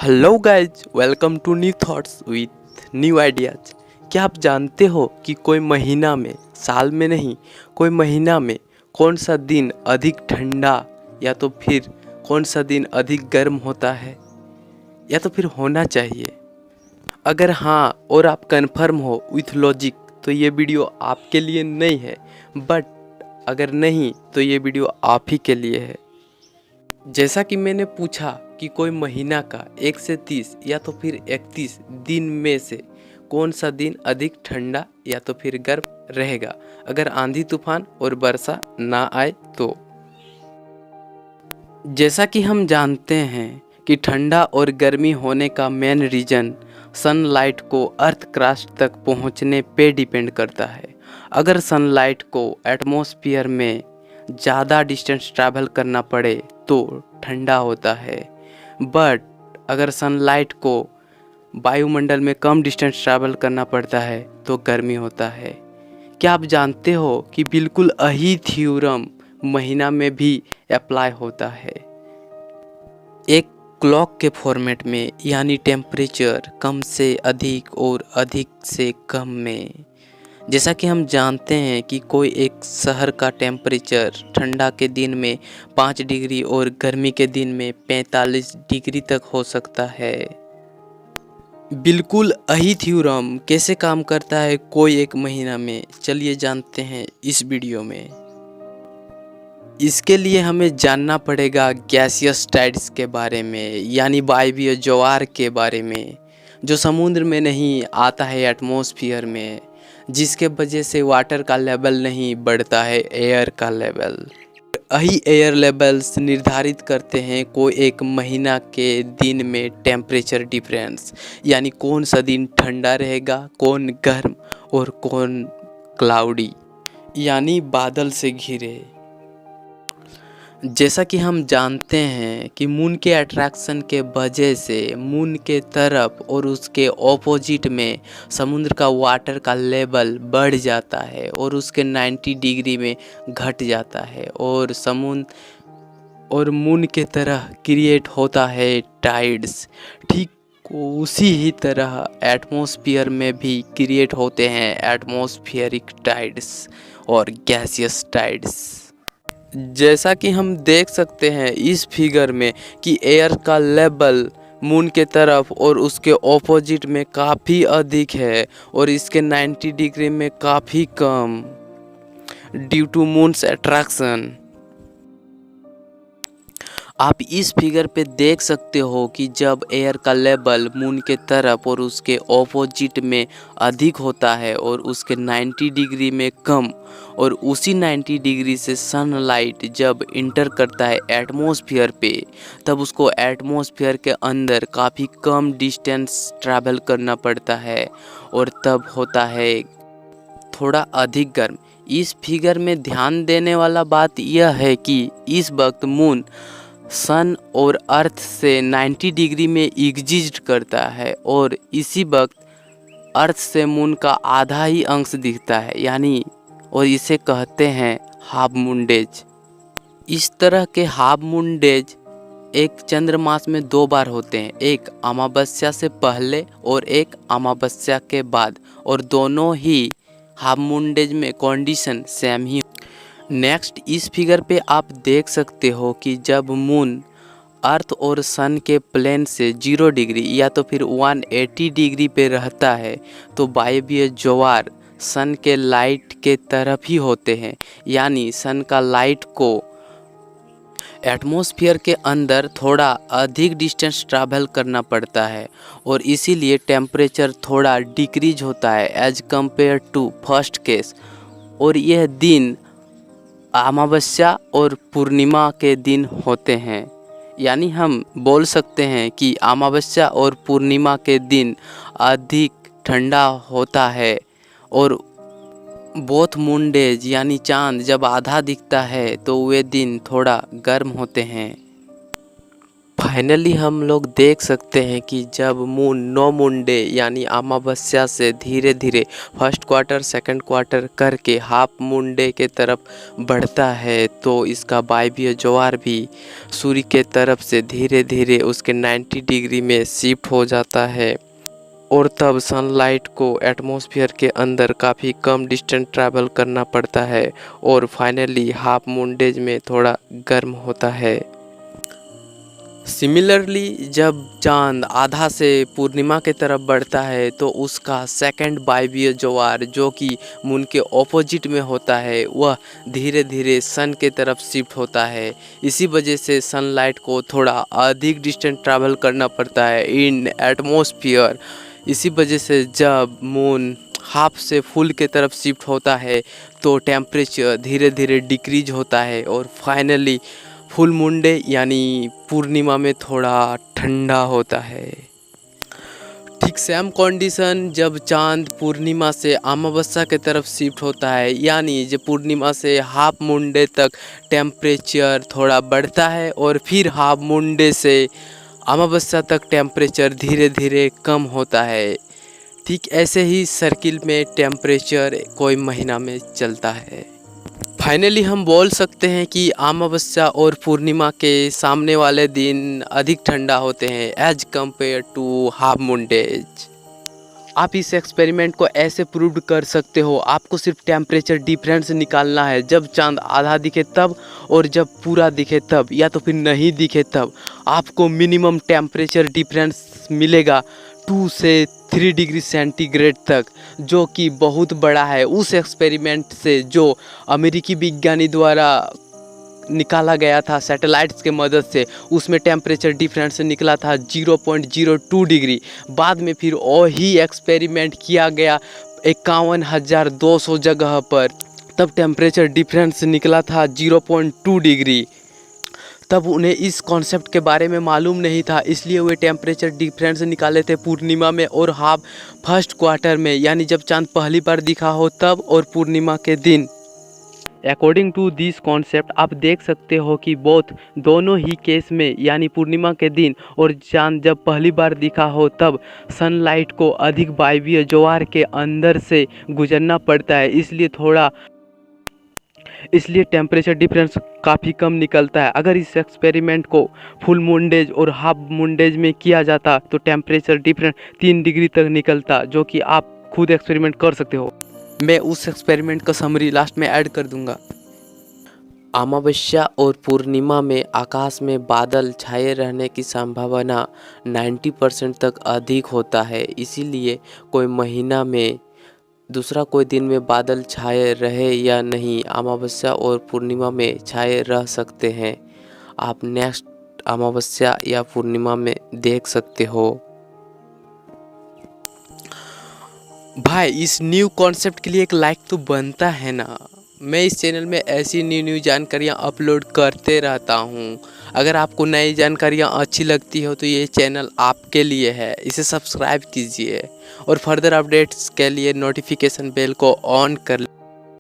Hello guys, welcome to new thoughts with new ideas. क्या आप जानते हो कि कोई महीना में, साल में नहीं, कोई महीना में कौन सा दिन अधिक ठंडा या तो फिर कौन सा दिन अधिक गर्म होता है या तो फिर होना चाहिए? अगर हाँ और आप कंफर्म हो विथ लॉजिक तो ये वीडियो आपके लिए नहीं है, बट अगर नहीं तो ये वीडियो आप ही के लिए है। जैसा कि मैंने पूछा कि कोई महीना का 1 से 30 या तो फिर 31 दिन में से कौन सा दिन अधिक ठंडा या तो फिर गर्म रहेगा अगर आंधी तूफान और वर्षा ना आए तो। जैसा कि हम जानते हैं कि ठंडा और गर्मी होने का मेन रीज़न सनलाइट को अर्थ क्रस्ट तक पहुंचने पे डिपेंड करता है। अगर सनलाइट को एटमॉस्फेयर में ज़्यादा डिस्टेंस ट्रैवल करना पड़े तो ठंडा होता है, बट अगर सनलाइट को वायुमंडल में कम डिस्टेंस ट्रैवल करना पड़ता है तो गर्मी होता है। क्या आप जानते हो कि बिल्कुल यही थ्योरम महीना में भी अप्लाई होता है, एक क्लॉक के फॉर्मेट में, यानी टेम्परेचर कम से अधिक और अधिक से कम में। जैसा कि हम जानते हैं कि कोई एक शहर का टेम्परेचर ठंडा के दिन में 5 डिग्री और गर्मी के दिन में 45 डिग्री तक हो सकता है। बिल्कुल यही थ्योरम कैसे काम करता है कोई एक महीना में, चलिए जानते हैं इस वीडियो में। इसके लिए हमें जानना पड़ेगा गैसियस टाइड्स के बारे में, यानी वायवीय ज्वार के बारे में, जो समुद्र में नहीं आता है, एटमॉस्फेयर में, जिसके वजह से वाटर का लेवल नहीं बढ़ता है, एयर का लेवल। यही एयर लेवल्स निर्धारित करते हैं कोई एक महीना के दिन में टेम्परेचर डिफरेंस, यानी कौन सा दिन ठंडा रहेगा, कौन गर्म और कौन क्लाउडी, यानी बादल से घिरे। जैसा कि हम जानते हैं कि मून के अट्रैक्शन के वजह से मून के तरफ और उसके ऑपोजिट में समुद्र का वाटर का लेवल बढ़ जाता है और उसके 90 डिग्री में घट जाता है, और समुद्र और मून के तरह क्रिएट होता है टाइड्स। ठीक उसी ही तरह एटमॉस्फेयर में भी क्रिएट होते हैं एटमॉस्फेरिक टाइड्स और गैसियस टाइड्स। जैसा कि हम देख सकते हैं इस फिगर में कि एयर का लेवल मून के तरफ और उसके ऑपोजिट में काफ़ी अधिक है और इसके 90 डिग्री में काफ़ी कम, ड्यू टू मून्स अट्रैक्शन। आप इस फिगर पे देख सकते हो कि जब एयर का लेवल मून के तरफ और उसके ऑपोजिट में अधिक होता है और उसके 90 डिग्री में कम, और उसी 90 डिग्री से सनलाइट जब इंटर करता है एटमॉस्फेयर पे, तब उसको एटमॉस्फेयर के अंदर काफ़ी कम डिस्टेंस ट्रैवल करना पड़ता है और तब होता है थोड़ा अधिक गर्म। इस फिगर में ध्यान देने वाला बात यह है कि इस वक्त मून सन और अर्थ से 90 डिग्री में एग्जिस्ट करता है और इसी वक्त अर्थ से मून का आधा ही अंश दिखता है, यानी, और इसे कहते हैं हाफ मून डेज। इस तरह के हाफ मून डेज एक चंद्रमास में 2 बार होते हैं, एक अमावस्या से पहले और एक अमावस्या के बाद, और दोनों ही हाफ मून डेज में कंडीशन सेम ही। नेक्स्ट इस फिगर पे आप देख सकते हो कि जब मून अर्थ और सन के प्लेन से 0 डिग्री या तो फिर 180 डिग्री पे रहता है तो वायवीय ज्वार सन के लाइट के तरफ ही होते हैं, यानी सन का लाइट को एटमॉस्फेयर के अंदर थोड़ा अधिक डिस्टेंस ट्रैवल करना पड़ता है और इसीलिए टेम्परेचर थोड़ा डिक्रीज होता है as compare to first case. और यह दिन अमावस्या और पूर्णिमा के दिन होते हैं, यानी हम बोल सकते हैं कि अमावस्या और पूर्णिमा के दिन अधिक ठंडा होता है और बोथ मून डेज यानी चांद जब आधा दिखता है तो वे दिन थोड़ा गर्म होते हैं। फाइनली हम लोग देख सकते हैं कि जब मून नो मून डे यानी अमावस्या से धीरे धीरे फर्स्ट क्वार्टर सेकंड क्वार्टर करके हाफ मून डे के तरफ बढ़ता है तो इसका वायवीय ज्वार भी सूर्य के तरफ से धीरे धीरे उसके 90 डिग्री में शिफ्ट हो जाता है और तब सनलाइट को एटमॉस्फेयर के अंदर काफ़ी कम डिस्टेंस ट्रैवल करना पड़ता है और फाइनली हाफ मून डेज में थोड़ा गर्म होता है। सिमिलरली जब चांद आधा से पूर्णिमा के तरफ बढ़ता है तो उसका सेकंड वायवीय ज्वार जो कि मून के ऑपोजिट में होता है वह धीरे धीरे सन के तरफ शिफ्ट होता है। इसी वजह से सनलाइट को थोड़ा अधिक डिस्टेंस ट्रैवल करना पड़ता है इन एटमॉस्फेयर। इसी वजह से जब मून हाफ से फुल के तरफ शिफ्ट होता है तो टेम्परेचर धीरे धीरे डिक्रीज होता है और फाइनली फुल मून डे यानी पूर्णिमा में थोड़ा ठंडा होता है। ठीक सेम कंडीशन जब चांद पूर्णिमा से अमावस्या के तरफ शिफ्ट होता है यानी जब पूर्णिमा से हाफ मून डे तक टेम्परेचर थोड़ा बढ़ता है और फिर हाफ मून डे से अमावस्या तक टेम्परेचर धीरे धीरे कम होता है। ठीक ऐसे ही सर्किल में टेम्परेचर कोई महीना में चलता है। फाइनली हम बोल सकते हैं कि अमावस्या और पूर्णिमा के सामने वाले दिन अधिक ठंडा होते हैं as compare to half moon days. आप इस एक्सपेरिमेंट को ऐसे प्रूव कर सकते हो। आपको सिर्फ टेम्परेचर डिफरेंस निकालना है जब चांद आधा दिखे तब और जब पूरा दिखे तब या तो फिर नहीं दिखे तब आपको मिनिमम टेम्परेचर डिफरेंस मिलेगा 2 से 3 डिग्री सेंटीग्रेड तक, जो कि बहुत बड़ा है। उस एक्सपेरिमेंट से जो अमेरिकी विज्ञानी द्वारा निकाला गया था सैटेलाइट्स के मदद से उसमें टेम्परेचर डिफरेंस निकला था 0.02 डिग्री। बाद में फिर वही एक्सपेरिमेंट किया गया 51,200 जगह पर, तब टेम्परेचर डिफरेंस निकला था 0.2 डिग्री। तब उन्हें इस कॉन्सेप्ट के बारे में मालूम नहीं था, इसलिए वे टेम्परेचर डिफरेंस निकाले थे पूर्णिमा में और हाफ फर्स्ट क्वार्टर में यानी जब चांद पहली बार दिखा हो तब और पूर्णिमा के दिन। अकॉर्डिंग टू दिस कॉन्सेप्ट आप देख सकते हो कि दोनों ही केस में यानी पूर्णिमा के दिन और चांद जब पहली बार दिखा हो तब सनलाइट को अधिक वायवीय ज्वार के अंदर से गुजरना पड़ता है, इसलिए टेम्परेचर डिफरेंस काफ़ी कम निकलता है। अगर इस एक्सपेरिमेंट को फुल मून डेज और हाफ मून डेज में किया जाता तो टेम्परेचर डिफरेंस 3 डिग्री तक निकलता, जो कि आप खुद एक्सपेरिमेंट कर सकते हो। मैं उस एक्सपेरिमेंट का समरी लास्ट में ऐड कर दूंगा। अमावस्या और पूर्णिमा में आकाश में बादल छाए रहने की संभावना 90% तक अधिक होता है, इसीलिए कोई महीना में दूसरा कोई दिन में बादल छाए रहे या नहीं, अमावस्या और पूर्णिमा में छाए रह सकते हैं। आप नेक्स्ट अमावस्या या पूर्णिमा में देख सकते हो। भाई इस न्यू कॉन्सेप्ट के लिए एक लाइक तो बनता है ना। मैं इस चैनल में ऐसी न्यू जानकारियाँ अपलोड करते रहता हूँ। अगर आपको नई जानकारियाँ अच्छी लगती हो तो ये चैनल आपके लिए है, इसे सब्सक्राइब कीजिए और फर्दर अपडेट्स के लिए नोटिफिकेशन बेल को ऑन कर